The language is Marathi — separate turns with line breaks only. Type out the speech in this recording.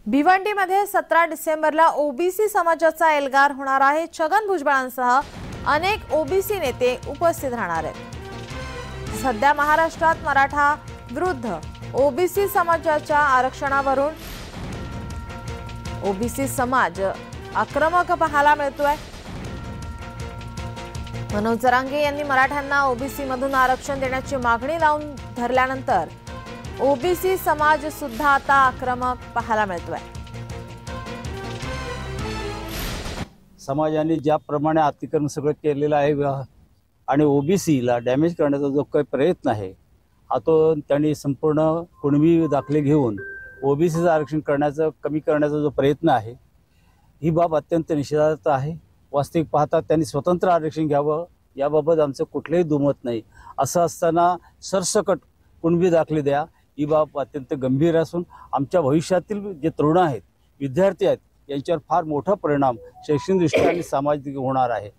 भिवंडीमध्ये 17 डिसेंबरला ओबीसी समाजाचा एल्गार होणार आहे। छगन भुजबळांसह अनेक ओबीसी नेते उपस्थित राहणार आहेत। सध्या महाराष्ट्रात मराठा विरुद्ध ओबीसी समाजाच्या आरक्षणावरून ओबीसी समाज आक्रमक पाहायला मिळतोय। मनोज जरांगे यांनी मराठ्यांना ओबीसी मधून आरक्षण देण्याची मागणी लावून धरल्यानंतर ओबीसी समाज सुद्धा आता आक्रमक पाहायला मिळतोय।
समाजाने ज्याप्रमाणे अतिक्रमण सगळं केलेलं आहे आणि ओबीसीला डॅमेज करण्याचा जो काही प्रयत्न आहे हा तो त्यांनी संपूर्ण कुणबी दाखले घेऊन ओबीसीचं आरक्षण करण्याचा कमी करण्याचा जो प्रयत्न आहे ही बाब अत्यंत निषेधार्ह आहे। वास्तविक पाहता त्यांनी स्वतंत्र आरक्षण घ्यावं याबाबत आमचं कुठलेही दुमत नाही। असं असताना सरसकट कुणबी दाखले द्या ही बाब अत्यंत गंभीर असून आमच्या भविष्यातील जे तरुण आहेत विद्यार्थी आहेत यांच्यावर फार मोठा परिणाम शैक्षणिकदृष्ट्या आणि सामाजिक होणार आहे।